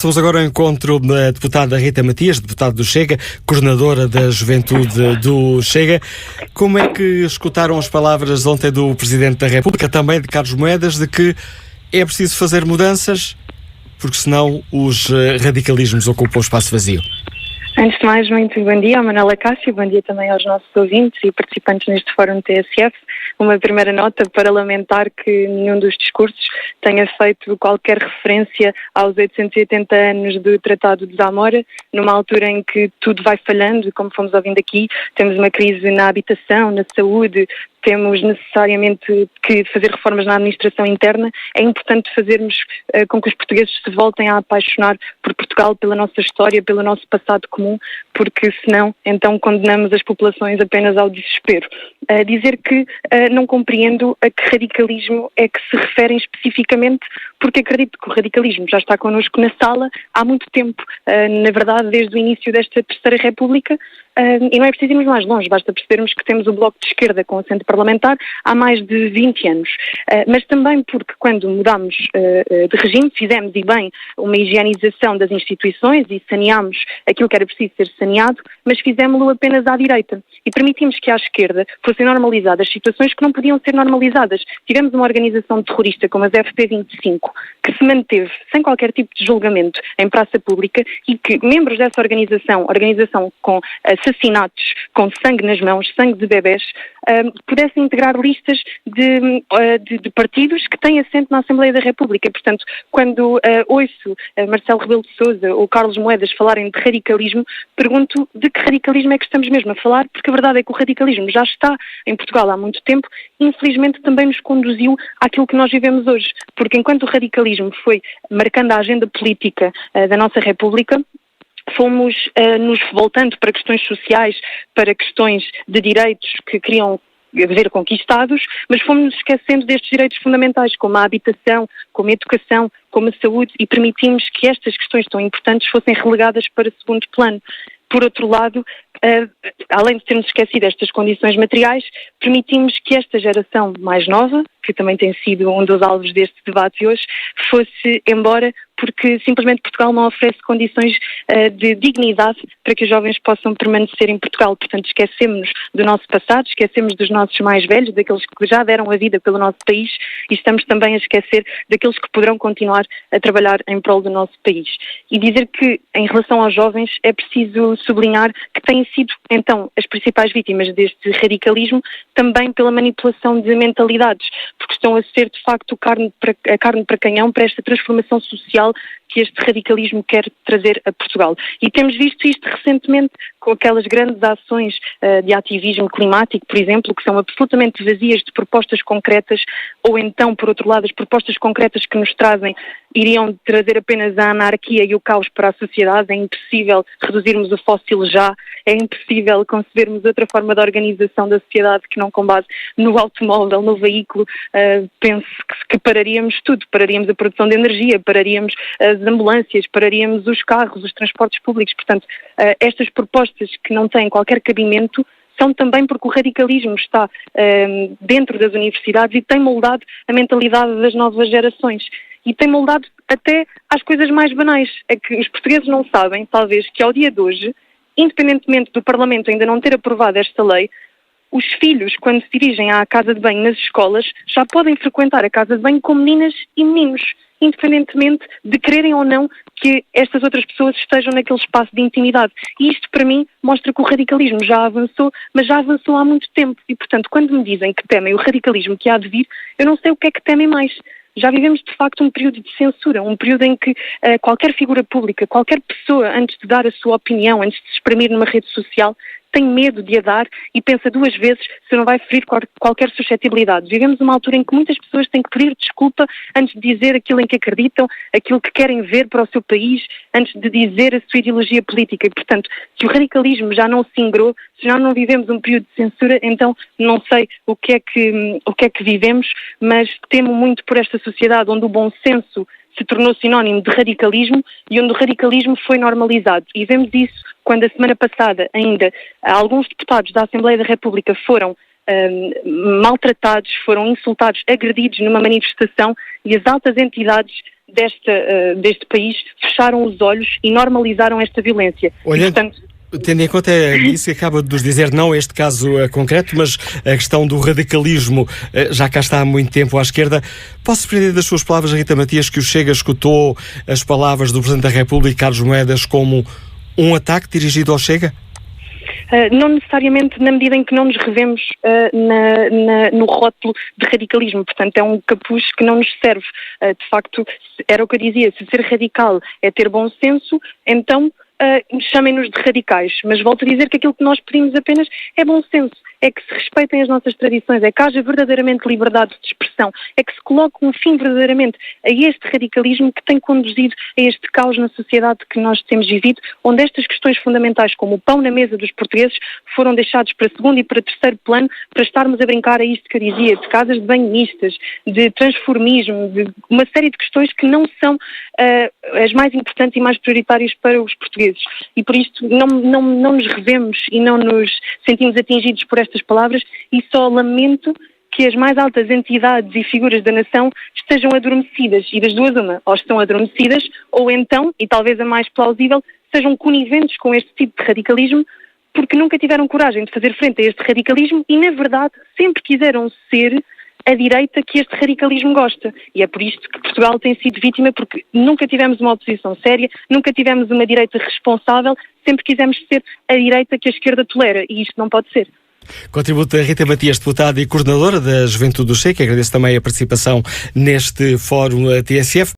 Estamos agora ao encontro da deputada Rita Matias, deputada do Chega, coordenadora da Juventude do Chega. Como é que escutaram as palavras ontem do Presidente da República, também de Carlos Moedas, de que é preciso fazer mudanças, porque senão os radicalismos ocupam o espaço vazio? Antes de mais, muito bom dia ao Manuela Cássio, bom dia também aos nossos ouvintes e participantes neste Fórum TSF. Uma primeira nota para lamentar que nenhum dos discursos tenha feito qualquer referência aos 880 anos do Tratado de Zamora, numa altura em que tudo vai falhando, como fomos ouvindo aqui, temos uma crise na habitação, na saúde, temos necessariamente que fazer reformas na administração interna. É importante fazermos com que os portugueses se voltem a apaixonar por Portugal, pela nossa história, pelo nosso passado comum, porque senão, então, condenamos as populações apenas ao desespero. Dizer que não compreendo a que radicalismo é que se referem especificamente, porque acredito que o radicalismo já está connosco na sala há muito tempo, na verdade desde o início desta Terceira República, e não é preciso irmos mais longe, basta percebermos que temos o Bloco de Esquerda com assento parlamentar há mais de 20 anos. Mas também porque quando mudámos de regime, fizemos e bem uma higienização das instituições e saneámos aquilo que era preciso ser saneado, mas fizemos-lo apenas à direita e permitimos que à esquerda fossem normalizadas situações que não podiam ser normalizadas. Tivemos uma organização terrorista como as FP25 que se manteve sem qualquer tipo de julgamento em praça pública e que membros dessa organização com assassinatos, com sangue nas mãos, sangue de bebés, pudessem integrar listas de partidos que têm assento na Assembleia da República. Portanto, quando ouço Marcelo Rebelo de Sousa ou Carlos Moedas falarem de radicalismo, pergunto de que radicalismo é que estamos mesmo a falar, porque a verdade é que o radicalismo já está em Portugal há muito tempo e infelizmente também nos conduziu àquilo que nós vivemos hoje. Porque enquanto o radicalismo foi marcando a agenda política da nossa República, fomos nos voltando para questões sociais, para questões de direitos que queriam ver conquistados, mas fomos esquecendo destes direitos fundamentais, como a habitação, como a educação, como a saúde, e permitimos que estas questões tão importantes fossem relegadas para segundo plano. Por outro lado, além de termos esquecido estas condições materiais, permitimos que esta geração mais nova, que também tem sido um dos alvos deste debate hoje, fosse embora porque simplesmente Portugal não oferece condições de dignidade para que os jovens possam permanecer em Portugal. Portanto, esquecemos-nos do nosso passado, esquecemos dos nossos mais velhos, daqueles que já deram a vida pelo nosso país, e estamos também a esquecer daqueles que poderão continuar a trabalhar em prol do nosso país. E dizer que, em relação aos jovens, é preciso sublinhar que têm sido, então, as principais vítimas deste radicalismo, também pela manipulação de mentalidades, porque estão a ser, de facto, a carne para canhão para esta transformação social que este radicalismo quer trazer a Portugal. E temos visto isto recentemente com aquelas grandes ações de ativismo climático, por exemplo, que são absolutamente vazias de propostas concretas, ou então, por outro lado, as propostas concretas que nos trazem iriam trazer apenas a anarquia e o caos para a sociedade. É impossível reduzirmos o fóssil já, é impossível concebermos outra forma de organização da sociedade que não com base no automóvel, no veículo. Penso que pararíamos tudo, pararíamos a produção de energia, pararíamos as ambulâncias, pararíamos os carros, os transportes públicos. Portanto, estas propostas que não têm qualquer cabimento são também porque o radicalismo está dentro das universidades e tem moldado a mentalidade das novas gerações. E tem moldado até às coisas mais banais. É que os portugueses não sabem, talvez, que ao dia de hoje, independentemente do Parlamento ainda não ter aprovado esta lei, os filhos, quando se dirigem à casa de banho nas escolas, já podem frequentar a casa de banho com meninas e meninos, independentemente de quererem ou não que estas outras pessoas estejam naquele espaço de intimidade. E isto, para mim, mostra que o radicalismo já avançou, mas já avançou há muito tempo. E, portanto, quando me dizem que temem o radicalismo que há de vir, eu não sei o que é que temem mais. Já vivemos, de facto, um período de censura, um período em que qualquer figura pública, qualquer pessoa, antes de dar a sua opinião, antes de se exprimir numa rede social, tem medo de a dar e pensa duas vezes se não vai ferir qualquer suscetibilidade. Vivemos uma altura em que muitas pessoas têm que pedir desculpa antes de dizer aquilo em que acreditam, aquilo que querem ver para o seu país, antes de dizer a sua ideologia política. E, portanto, se o radicalismo já não se ingrou, se já não vivemos um período de censura, então não sei o que é que vivemos, mas temo muito por esta sociedade onde o bom senso se tornou sinónimo de radicalismo e onde o radicalismo foi normalizado. E vemos isso quando a semana passada ainda alguns deputados da Assembleia da República foram maltratados, foram insultados, agredidos numa manifestação, e as altas entidades deste país fecharam os olhos e normalizaram esta violência. Olhando, tendo em conta isso que acaba de nos dizer, não este caso concreto, mas a questão do radicalismo, já cá está há muito tempo à esquerda, posso aprender das suas palavras, Rita Matias, que o Chega escutou as palavras do Presidente da República, Carlos Moedas, como um ataque dirigido ao Chega? Não necessariamente, na medida em que não nos revemos no rótulo de radicalismo. Portanto, é um capuz que não nos serve. De facto, era o que eu dizia, se ser radical é ter bom senso, então chamem-nos de radicais. Mas volto a dizer que aquilo que nós pedimos apenas é bom senso. É que se respeitem as nossas tradições, é que haja verdadeiramente liberdade de expressão, é que se coloque um fim verdadeiramente a este radicalismo que tem conduzido a este caos na sociedade que nós temos vivido, onde estas questões fundamentais, como o pão na mesa dos portugueses, foram deixados para segundo e para terceiro plano, para estarmos a brincar a isto que eu dizia, de casas de banho mistas, de transformismo, de uma série de questões que não são as mais importantes e mais prioritárias para os portugueses. E por isto não nos revemos e não nos sentimos atingidos por estas palavras, e só lamento que as mais altas entidades e figuras da nação estejam adormecidas, e das duas uma, ou estão adormecidas, ou então, e talvez a mais plausível, sejam coniventes com este tipo de radicalismo, porque nunca tiveram coragem de fazer frente a este radicalismo e, na verdade, sempre quiseram ser a direita que este radicalismo gosta. E é por isto que Portugal tem sido vítima, porque nunca tivemos uma oposição séria, nunca tivemos uma direita responsável, sempre quisemos ser a direita que a esquerda tolera, e isto não pode ser. Contributo da Rita Matias, deputada e coordenadora da Juventude do Chega, que agradeço também a participação neste Fórum TSF.